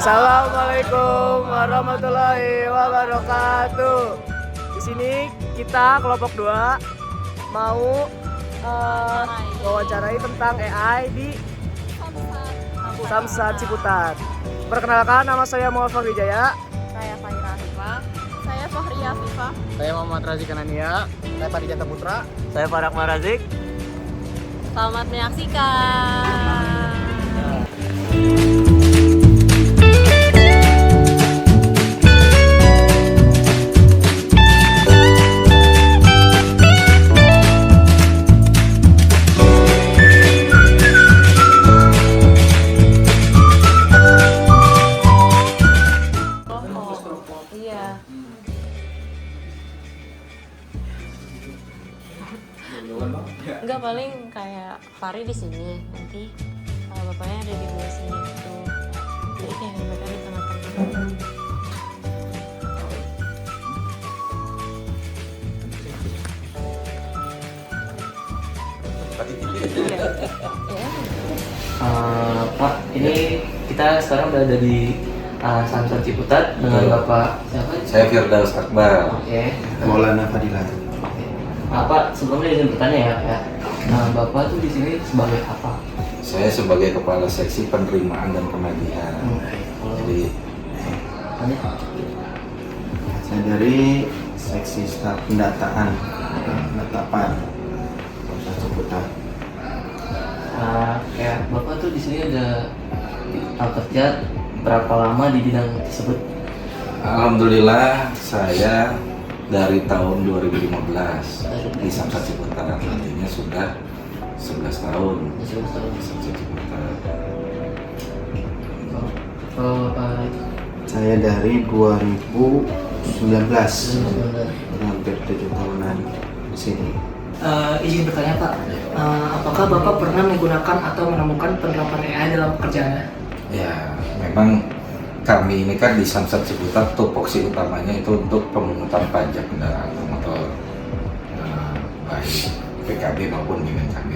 Assalamualaikum warahmatullahi wabarakatuh. Di sini kita kelompok 2 mau wawancarai tentang AI di Samsat Ciputat. Perkenalkan, nama saya Muhammad Wijaya. Saya Fahira Afifah. Saya Fahriya Afifah. Saya Muhammad Razik Anania. Saya Farijata Putra. Saya Farak Marazik. Selamat menyaksikan. Iya. Enggak, paling kayak Fari di sini, nanti bapaknya ada di sebelah sini gitu. Jadi kayak mereka di tengah-tengah. Pak, ini kita sekarang berada di Samsat Ciputat dengan Bapak siapa? Saya Firdaus Akbar. Oke. Maulana Fadilah. Oke. Pak, sebelumnya izin bertanya ya. Bapak tuh di sini sebagai apa? Saya sebagai Kepala Seksi Penerimaan dan Penagihan. Jadi Saya dari seksi staf pendataan penetapan Kota Ciputat. Ya, Bapak tuh di sini udah kerja berapa lama di bidang tersebut? alhamdulillah saya dari tahun 2015 di Samsat Ciputat, artinya sudah 11 tahun. 11 tahun. Di Samsat Ciputat. Oh, Pak. Saya dari 2019, hampir 7 tahunan di sini. Izin bertanya Pak, apakah Bapak pernah menggunakan atau menemukan penerapan AI dalam pekerjaannya? Ya, memang kami ini kan di Samsat Ciputat tupoksi utamanya itu untuk pemungutan pajak kendaraan bermotor, baik PKB maupun BPKB.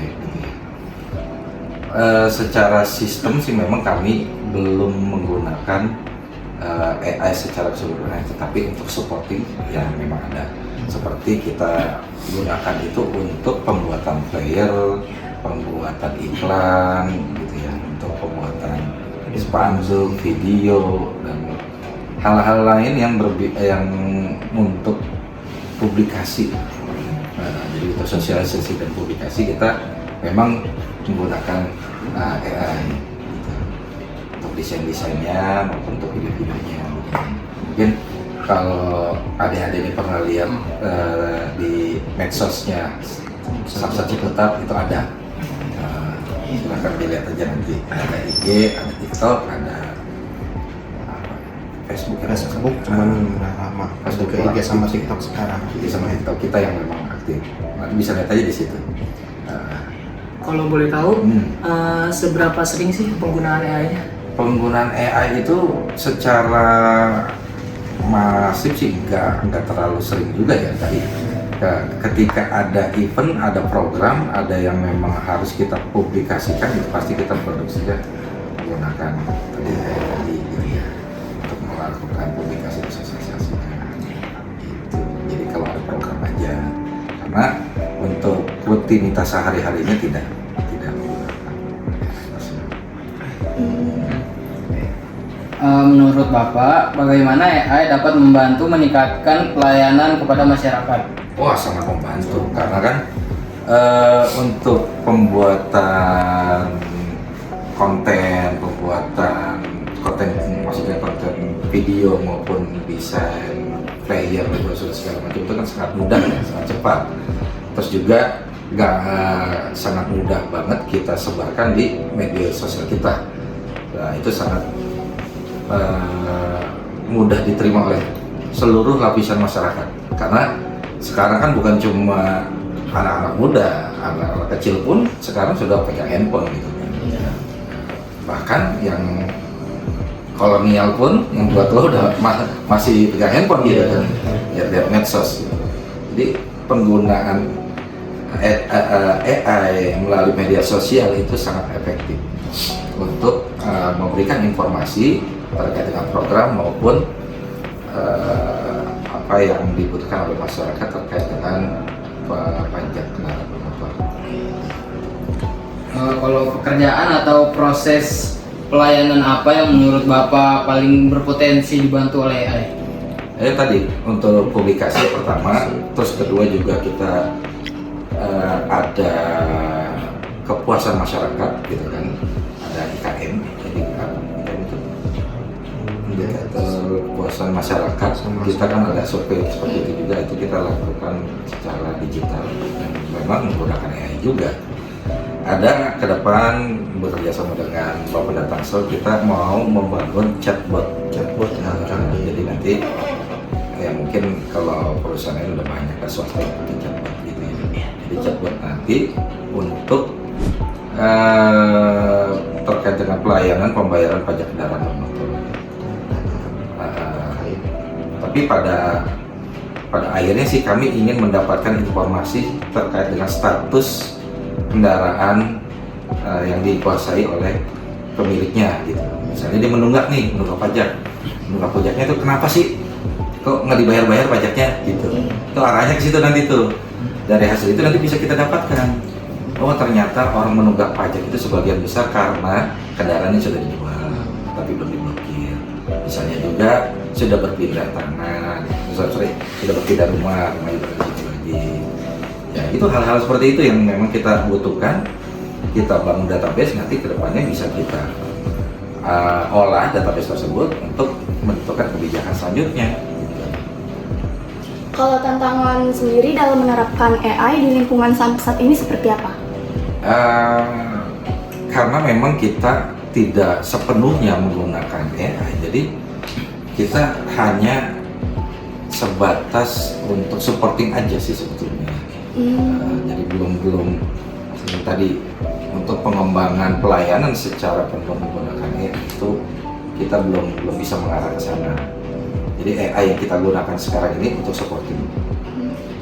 Secara sistem sih memang kami belum menggunakan AI secara keseluruhan, tetapi untuk supporting ya memang ada. Seperti kita gunakan itu untuk pembuatan flyer, pembuatan iklan, gitu ya, untuk pembuatan spanduk, video, dan hal-hal lain yang yang untuk publikasi. Jadi untuk sosialisasi dan publikasi kita memang menggunakan AI gitu. Untuk desain-desainnya maupun untuk video-videonya. Mungkin kalau adik-adik ini pernah lihat di medsosnya Samsat Ciputat itu ada. Silahkan dilihat aja nanti, ada IG, ada TikTok, ada Facebook, Cuman udah lama. Facebook Ke IG sama TikTok sekarang. IG sama TikTok kita yang memang aktif. Nanti bisa lihat aja di situ. Kalau boleh tahu, seberapa sering sih penggunaan AI-nya? Penggunaan AI itu secara masif sih nggak terlalu sering juga ya. Tadi ketika ada event, ada program, ada yang memang harus kita publikasikan, itu pasti kita produksinya menggunakan tadi gitu ya, untuk melakukan publikasi sosialisasinya gitu. Jadi kalau ada program aja, karena untuk rutinitas sehari-harinya tidak menggunakan. Menurut Bapak, bagaimana AI dapat membantu meningkatkan pelayanan kepada masyarakat? Wah, sangat membantu karena kan untuk pembuatan konten maksudnya konten video maupun desain player dan segala macam itu kan sangat mudah ya, sangat cepat. Terus juga sangat mudah banget kita sebarkan di media sosial kita. Nah, itu sangat mudah diterima oleh seluruh lapisan masyarakat, karena sekarang kan bukan cuma anak-anak muda, anak-anak kecil pun sekarang sudah pegang handphone gitu kan. Bahkan yang kolonial pun, yang tua-tua udah masih pegang handphone gitu kan, lihat medsos gitu. Jadi penggunaan AI melalui media sosial itu sangat efektif untuk memberikan informasi terkait dengan program maupun apa yang dibutuhkan oleh masyarakat terkait dengan pajak kendaraan bermotor. Kalau pekerjaan atau proses pelayanan apa yang menurut Bapak paling berpotensi dibantu oleh AI? Tadi untuk publikasi pertama, terus kedua juga kita ada kepuasan masyarakat gitu kan, ada IKM, jadi IKM itu indikator kepuasan masyarakat. Kita kan ada survei seperti itu juga, itu kita lakukan secara digital dan memang menggunakan AI juga. Ada ke depan bekerja sama dengan Bappedat Tangsel, kita mau membangun chatbot. Jadi nanti ya mungkin kalau perusahaan udah banyak kan swasta yang pakai chatbot gitu ya. Jadi chatbot nanti untuk terkait dengan pelayanan pembayaran pajak kendaraan bermotor. Tapi pada akhirnya sih kami ingin mendapatkan informasi terkait dengan status kendaraan yang dikuasai oleh pemiliknya gitu. Misalnya dia menunggak pajak. Menunggak pajaknya itu kenapa sih kok nggak dibayar pajaknya gitu. Itu arahnya ke situ nanti tuh. Dari hasil itu nanti bisa kita dapatkan. Oh ternyata orang menunggak pajak itu sebagian besar karena kendaraannya sudah dijual tapi belum diblokir. Misalnya juga sudah berpindah tanah, sudah berpindah rumah juga gitu lagi. Ya itu hal-hal seperti itu yang memang kita butuhkan. Kita bangun database, nanti kedepannya bisa kita olah database tersebut untuk menentukan kebijakan selanjutnya. Kalau tantangan sendiri dalam menerapkan AI di lingkungan Samsat ini seperti apa? Karena memang kita tidak sepenuhnya menggunakan AI, jadi kita hanya sebatas untuk supporting aja sih sebetulnya. Jadi belum tadi untuk pengembangan pelayanan secara penuh menggunakan AI itu kita belum bisa mengarah ke sana. Jadi AI yang kita gunakan sekarang ini untuk supporting.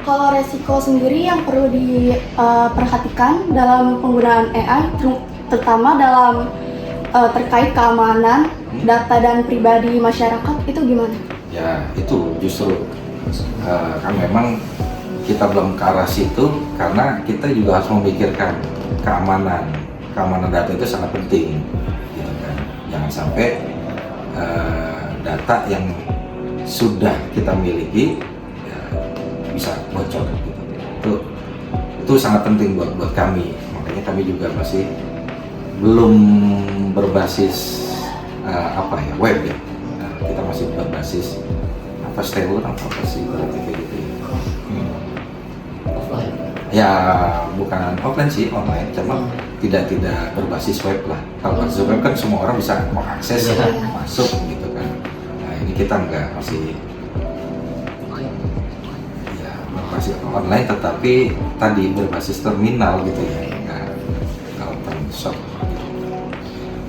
Kalau resiko sendiri yang perlu diperhatikan dalam penggunaan AI, terutama dalam terkait keamanan data dan pribadi masyarakat, itu gimana? Ya itu justru kan memang kita belum ke arah situ karena kita juga harus memikirkan keamanan data itu sangat penting gitu kan. Jangan sampai data yang sudah kita miliki ya, bisa bocor gitu. Itu sangat penting buat kami. Makanya kami juga masih belum berbasis web ya. Kita masih berbasis stereo apa sih berarti kayak gitu ya. Offline. Ya bukan offline sih, online, cuma tidak berbasis web lah. Kalau berbasis web kan semua orang bisa mengakses masuk gitu kan. Nah ini kita enggak, masih ya berbasis online tetapi tadi berbasis terminal gitu ya. Nah, open shop.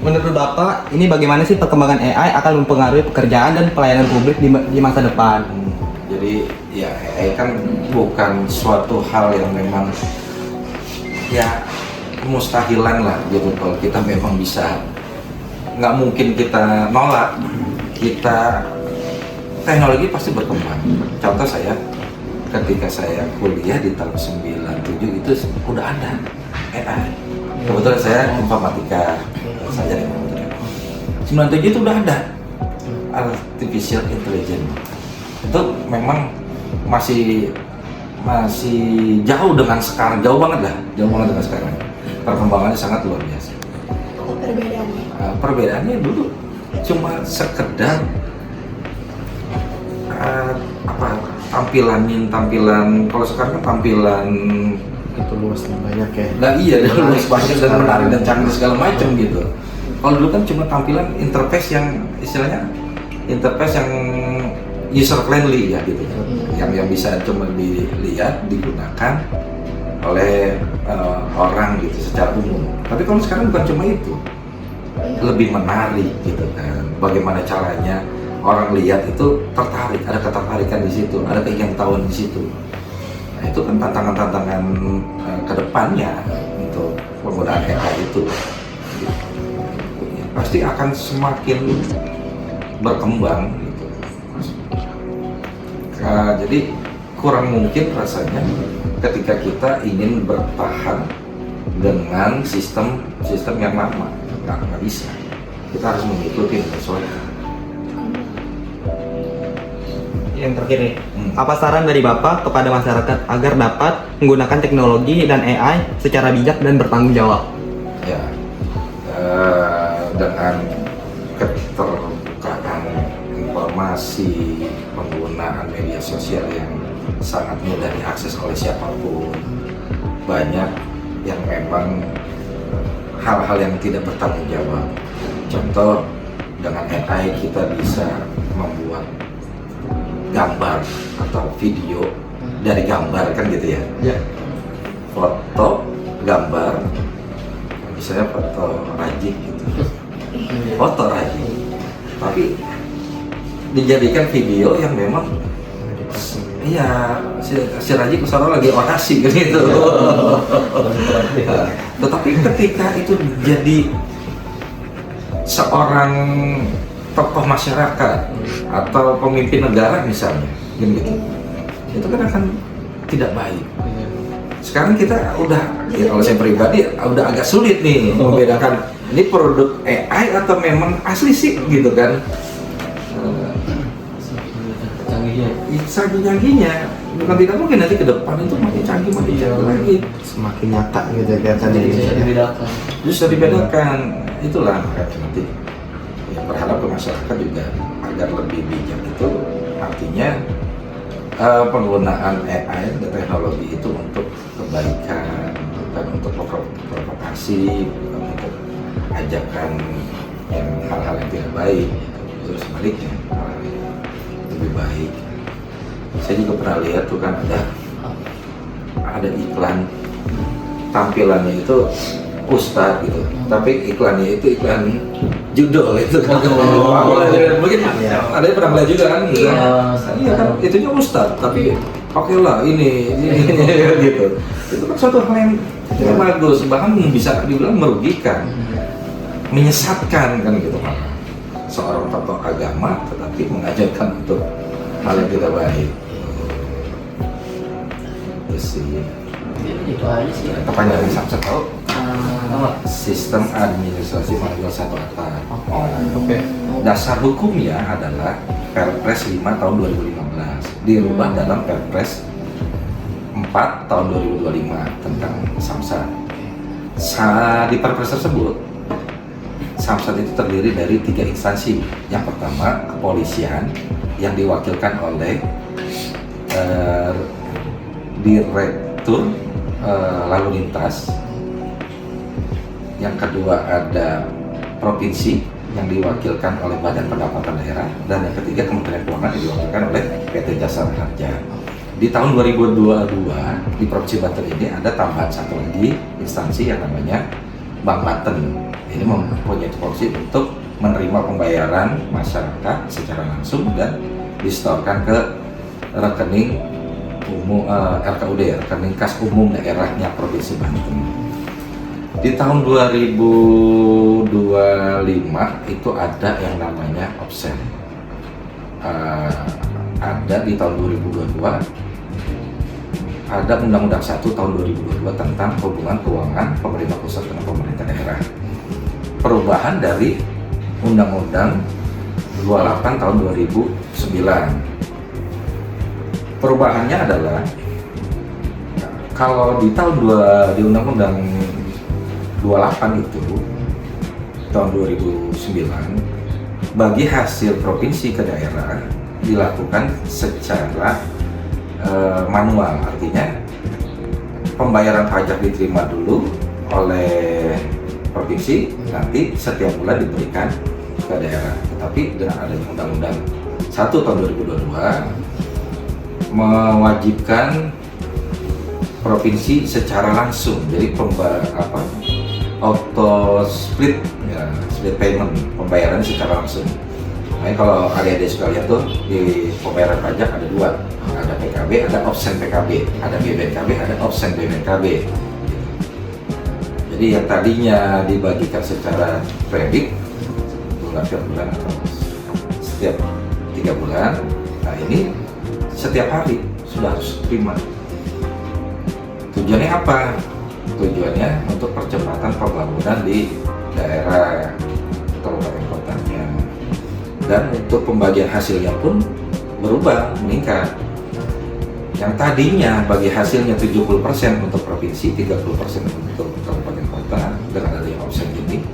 Menurut Bapak, ini bagaimana sih perkembangan AI akan mempengaruhi pekerjaan dan pelayanan publik di masa depan? Jadi ya AI kan bukan suatu hal yang memang ya mustahilan lah gitu. Kalau kita memang bisa, nggak mungkin kita nolak. Teknologi pasti berkembang. Contoh saya, ketika saya kuliah di tahun 97 itu udah ada AI. Kebetulan saya informatika. Saya 97 itu udah ada artificial intelligence. Itu memang masih jauh dengan sekarang, jauh banget dengan sekarang. Perkembangannya sangat luar biasa. Perbedaannya? Perbedaannya dulu cuma sekedar tampilan. Kalau sekarang kan tampilan itu luas dan banyak ya. Nah iya, luas banyak dan menarik dan canggih segala macam gitu. Kalau dulu kan cuma tampilan interface yang istilahnya interface yang user friendly ya gitu, yang bisa cuma dilihat digunakan oleh orang gitu secara umum. Tapi kalau sekarang bukan cuma itu, lebih menarik gitu kan. Bagaimana caranya orang lihat itu tertarik, ada ketertarikan di situ, ada keingintahuan di situ. Nah itu kan tantangan-tantangan kedepannya untuk penggunaan AI itu. Pasti akan semakin berkembang gitu. Jadi kurang mungkin rasanya ketika kita ingin bertahan dengan sistem yang lama, nggak bisa. Kita harus mengikuti menyesuaikan. Yang terakhir nih, apa saran dari Bapak kepada masyarakat agar dapat menggunakan teknologi dan AI secara bijak dan bertanggung jawab? Ya, dengan keterbukaan informasi, penggunaan media sosial yang sangat mudah diakses oleh siapapun, banyak yang memang hal-hal yang tidak bertanggung jawab. Contoh, dengan AI kita bisa membuat gambar atau video dari gambar, kan gitu ya? Ya. Foto, gambar, misalnya foto rajin gitu, foto rajin, tapi dijadikan video yang memang iya si rajin kesana lagi orasi gitu. Tetapi ketika itu jadi seorang tokoh masyarakat atau pemimpin negara misalnya, gitu, itu kan akan tidak baik. Sekarang kita udah, ya kalau saya pribadi udah agak sulit nih membedakan ini produk AI atau memang asli sih, gitu kan. Canggih-canggihnya bukan tidak mungkin nanti ke depan itu makin canggih lagi, Semakin nyata gitu ya kan. Bisa dibedakan. bisa dibedakan. Itulah makanya nanti ya, berharap ke masyarakat juga agar lebih bijak. Itu artinya penggunaan AI dan teknologi itu untuk kebaikan, bukan untuk provokasi, bukan untuk ajakan yang hal-hal yang tidak baik. Terus sebaliknya hal-hal yang lebih baik. Saya juga pernah lihat tuh kan ada iklan, tampilannya itu ustadz gitu, tapi iklannya itu iklan judul itu kan. Mungkin ada yang pernah melihat juga kan gitu. Iya kan, itunya ustadz tapi oke lah ini gitu. Itu kan suatu hal yang bagus, bahkan bisa dibilang merugikan, menyesatkan kan gitu kan. Seorang tokoh agama tetapi mengajarkan untuk hal yang tidak baik. Itu sih. Itu aja sih. Kepanjangan Samsat tahu? Sistem administrasi manual 1 atap. Oke. Dasar hukumnya adalah Perpres 5 tahun 2015 dirubah dalam Perpres 4 tahun 2025 tentang Samsat. Di Perpres tersebut Samsat itu terdiri dari 3 instansi. Yang pertama kepolisian yang diwakilkan oleh Direktur Lalu Lintas. Yang kedua ada provinsi yang diwakilkan oleh Badan Pendapatan Daerah, dan yang ketiga Kementerian Keuangan yang diwakilkan oleh PT Jasa Harja. Di tahun 2022 di Provinsi Banten ini ada tambahan satu lagi instansi yang namanya Bank Banten. Ini mempunyai fungsi untuk menerima pembayaran masyarakat secara langsung dan disetorkan ke rekening umum RKUD, rekening kas umum daerahnya Provinsi Banten. Di tahun 2025 itu ada yang namanya opsen. Ada di tahun 2022 ada Undang-Undang 1 tahun 2022 tentang hubungan keuangan pemerintah pusat dengan pemerintah daerah. Perubahan dari Undang-Undang 28 tahun 2009. Perubahannya adalah kalau di tahun di Undang-Undang 28 itu tahun 2009 bagi hasil provinsi ke daerah dilakukan secara manual, artinya pembayaran pajak diterima dulu oleh provinsi, nanti setiap bulan diberikan ke daerah. Tetapi dengan adanya Undang-Undang 1 tahun 2022 mewajibkan provinsi secara langsung, jadi auto split payment, pembayaran secara langsung. Nah, kalau adik-adik suka lihat tuh di pembayaran pajak ada 2, ada PKB, ada opsen PKB, ada BBNKB, ada opsen BBNKB. Jadi yang tadinya dibagikan secara kredit bulan per bulan atau setiap 3 bulan. Nah ini setiap hari sudah harus terima. Tujuannya apa? Tujuannya untuk percepatan pembangunan di daerah kabupaten kotanya. Dan untuk pembagian hasilnya pun berubah, meningkat. Yang tadinya bagi hasilnya 70% untuk provinsi, 30% untuk kabupaten kota dengan adanya offset ini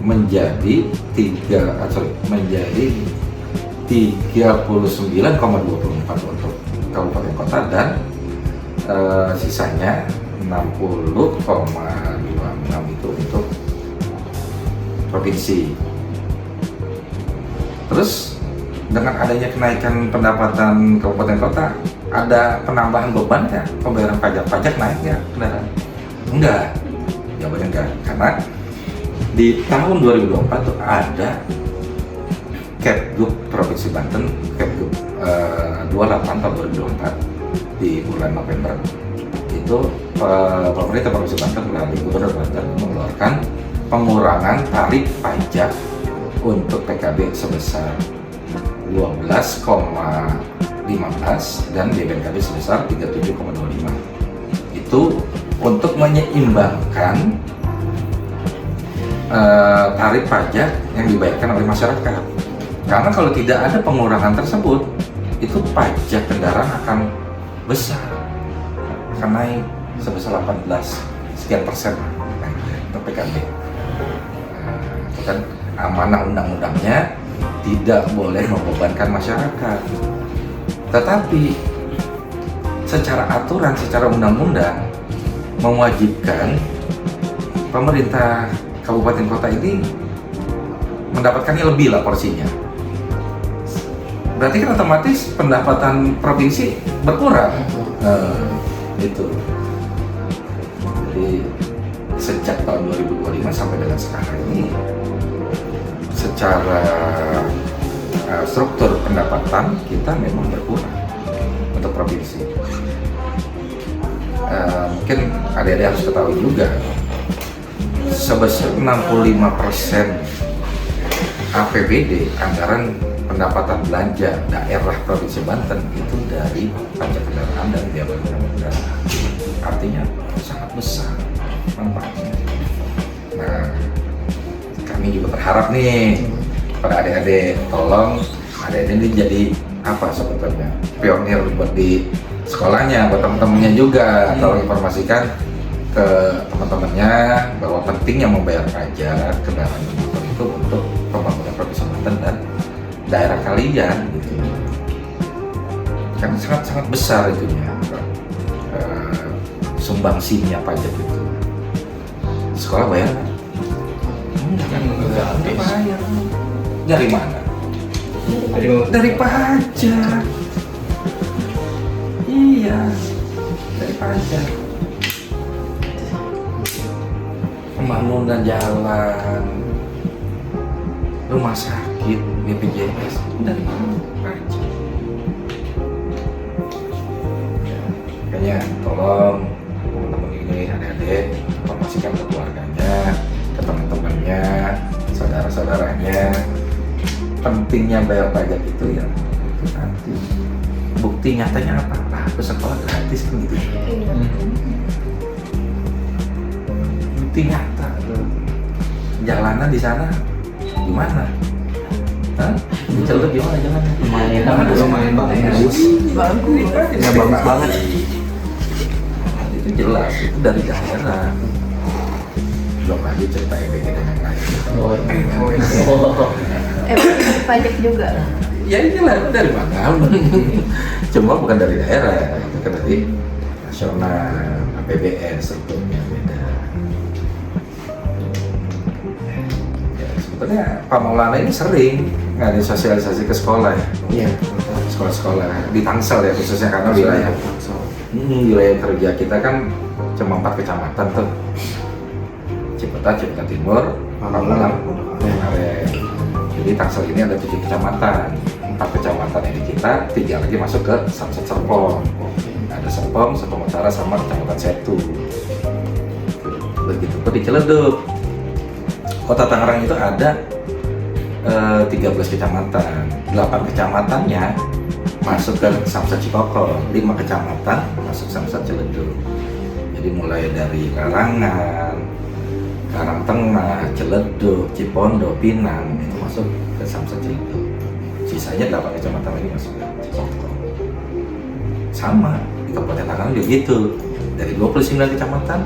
menjadi 39,24 untuk kabupaten kota dan sisanya 60,26 itu untuk provinsi. Terus dengan adanya kenaikan pendapatan kabupaten kota, ada penambahan beban ya pembayaran pajak naik ya kendaraan? Enggak, jawabannya enggak, karena di tahun 2024 tuh ada Kepgub Provinsi Banten, Kepgub 28 tahun 2024 di bulan November itu pemerintah Provinsi Banten melalui Gubernur Banten mengeluarkan pengurangan tarif pajak untuk PKB sebesar 12,15 dan BPKB sebesar 37,25. Itu untuk menyeimbangkan tarif pajak yang dibayarkan oleh masyarakat. Karena kalau tidak ada pengurangan tersebut, itu pajak kendaraan akan besar, akan naik sebesar 18 sekian persen untuk PKB. Itu kan amanah undang-undangnya tidak boleh membebankan masyarakat. Tetapi secara aturan, secara undang-undang mewajibkan pemerintah kabupaten kota ini mendapatkannya lebih lah porsinya. Berarti kan otomatis pendapatan provinsi berkurang. Itu. Jadi sejak tahun 2025 sampai dengan sekarang ini secara struktur pendapatan kita memang berkurang untuk provinsi. Mungkin adik-adik harus ketahui juga sebesar 65% APBD anggaran pendapatan belanja daerah Provinsi Banten itu dari pajak kendaraan dan biaya kendaraan. Artinya sangat besar manfaatnya. Nah, kami juga berharap nih pada adik-adik, tolong adik-adik ini jadi apa sebetulnya pionir buat di sekolahnya, buat teman-temannya juga. Tolong informasikan ke teman-temannya bahwa pentingnya membayar pajak kendaraan bermotor itu untuk pembangunan Provinsi Banten dan daerah kalian gitu. Kan sangat besar itunya sumbangsinya pajak itu. Sekolah bayar kan? Enggak bayar. Dari mana? Dari pajak. Iya, dari pajak. Pembangunan jalan, rumah sakit, BPJS dari pajak. Makanya tolong teman-teman ini, adik-adik, informasikan ke keluarganya, ke teman-temannya, saudara-saudaranya. Pentingnya bayar pajak itu ya itu nanti. Bukti nyatanya apa? Sekolah gratis kan gitu. Bukti nyata. Jalanan di sana gimana? Hah? Di Ciledug gimana jalannya? Lumayan bagus. Ya bagus banget. Itu jelas, itu dari daerah. Belum lagi cerita EBG dan yang lain. Pajak juga. Ya inilah, itu dari mana? Cuma bukan dari daerah, itu kan dari nasional, APBN strukturnya beda. Ya, sebetulnya Pak Maulana ini sering ngadain sosialisasi ke sekolah ya. Iya. Sekolah-sekolah di Tangsel ya khususnya karena wilayah kerja kita kan cuma 4 kecamatan tuh. Ciputat Timur, Pamulang, Aren. Jadi Tangsel ini ada 7 kecamatan, 4 kecamatan ini kita, 3 lagi masuk ke Samsat Serpong. Ada Serpong Utara sama Kecamatan Setu. Begitu pun di Ciledug. Kota Tangerang itu ada 13 kecamatan, 8 kecamatannya masuk ke Samsat Cikokol, 5 kecamatan masuk Samsat Ciledug. Jadi mulai dari Larangan, Karangtengah, Ciledug, Cipondo, Pinang itu masuk ke Samsat Ciledug. Sisanya 8 kecamatan lagi masuk ke Cikokol. Sama di Kabupaten Tangerang juga gitu. Dari 29 kecamatan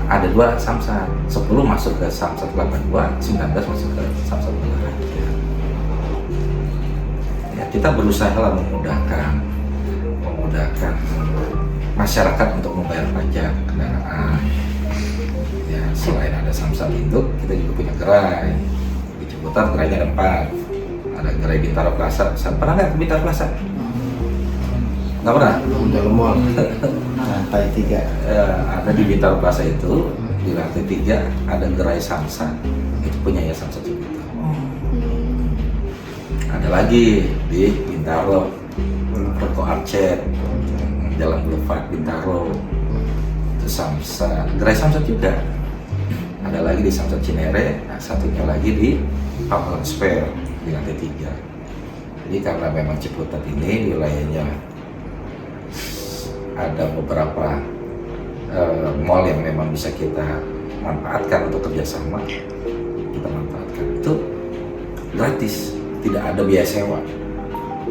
ada 2 Samsat, 10 masuk ke Samsat Kelapa II, 19 masuk ke Samsat Belaraja. Ya, kita berusaha lah memudahkan masyarakat untuk membayar pajak kendaraan. Ya, selain ada Samsat induk, kita juga punya gerai. Di Ciputat gerainya ada 4. Ada gerai Bintaro Plaza. Pernah nggak ke Bintaro Plaza? Nggak pernah? Dalam mall lantai 3. Ada di Bintaro Plaza itu, di lantai 3 ada gerai Samsat, itu punya ya Samsat Ciputat. Ada lagi di Bintaro, Toko Arcet, Jalan Boulevard Bintaro, itu Samsat, gerai Samsat juga. Ada lagi di Samsat Cinere, nah, satunya lagi di Pamulang Square di lantai 3. Jadi karena memang Ciputat ini wilayahnya ada beberapa mall yang memang bisa kita manfaatkan untuk kerjasama, kita manfaatkan. Itu gratis, tidak ada biaya sewa,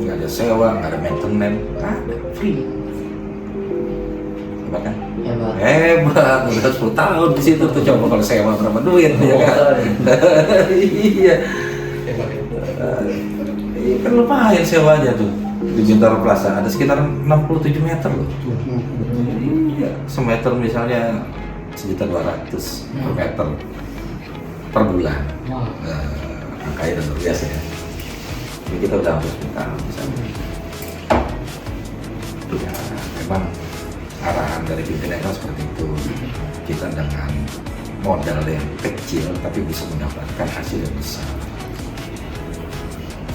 nggak ada sewa, nggak ada maintenance, nggak ada, free. Hebat kan? Hebat, udah 10 tahun di situ tuh. Coba kalau sewa berapa duit ya kan? Iya. Kan lumayan sewanya tuh di Bintaro Plaza, ada sekitar 67 meter loh. Iya, semeter misalnya 1.200.000 per meter per bulan. Angkanya udah luar biasa ya. Jadi kita udah hampir 10 tahun di sana. Ya, memang arahan dari pimpinan kan seperti itu. Kita dengan modal yang kecil tapi bisa mendapatkan hasil yang besar.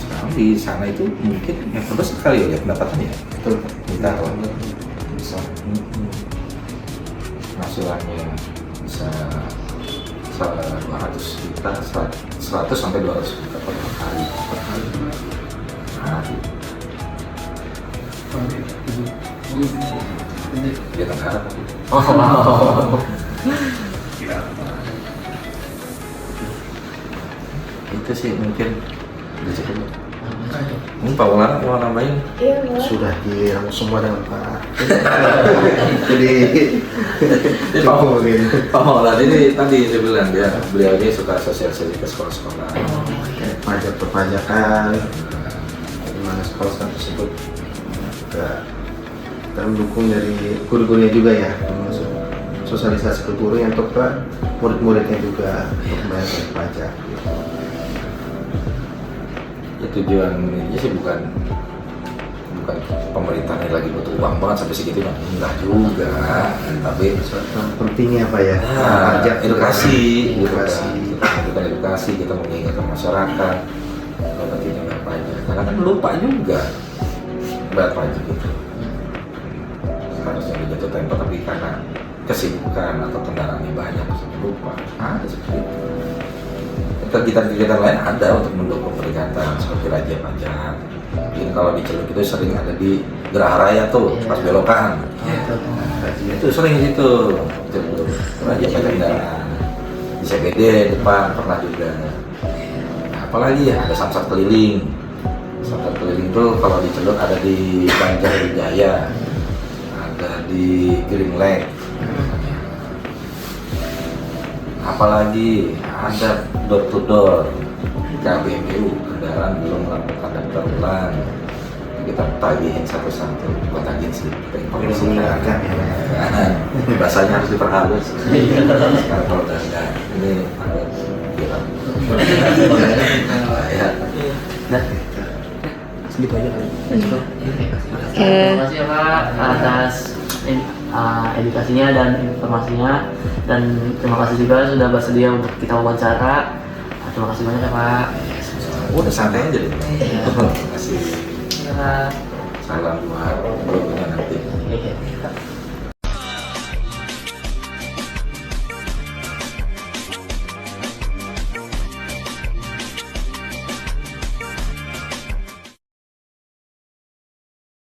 Sekarang di sana itu mungkin yang terbesar sekali ya pendapatannya. Betul. Bintaro bisa penghasilannya bisa 200 juta, 100 sampai 200 juta per hari. Dia Tenggara tapi. Itu sih mungkin udah cukup. Pak Maulana mau nambahin? Iya, boleh. Sudah dirangkum semua dengan Pak. Jadi Pak Maulana ini tadi dia bilang beliau ini suka sosialisasi ke sekolah-sekolah. pajak perpajakan, di mana sekolah tersebut juga mendukung dari guru-gurunya juga ya, termasuk sosialisasi ke guru yang untuk murid-muridnya juga untuk membayar pajak. Ya, tujuan ini sih bukan pemerintahnya lagi butuh uang banget sampai segitu, enggak juga, tapi Pentingnya apa ya? edukasi, bukan edukasi, kita mengingatkan masyarakat kalau pentingnya bayar pajak, karena kan lupa juga bayar pajak itu. Harusnya jatuh tempo tapi karena kesibukan atau kendaraannya banyak lupa. Ada seperti itu. Kegiatan-kegiatan lain ada untuk mendukung peringatan seperti razia pajak. Mungkin kalau di Ciledug itu sering ada di Geraha Raya tuh pas belokan. Itu sering di situ. Razia pajak kendaraan. Di CBD depan pernah juga. Nah, apalagi ya ada samsat keliling. Samsat keliling tuh kalau di Ciledug ada di Banjarwijaya, ada di Green Lake. Apalagi ada door to door KBBU, kendaraan belum melakukan daftar ulang, kita tagihin satu-satu, buat tagihin sih bahasanya harus diperhalus. Sekarang kalau udah enggak ini ada bilang ya nah Segitu aja kali. Terima kasih ya Pak atas edukasinya dan informasinya, dan terima kasih juga sudah bersedia untuk kita wawancara. Terima kasih banyak ya Pak. udah santai aja deh. Terima kasih. Ya. Salam buat bro nanti. Oke.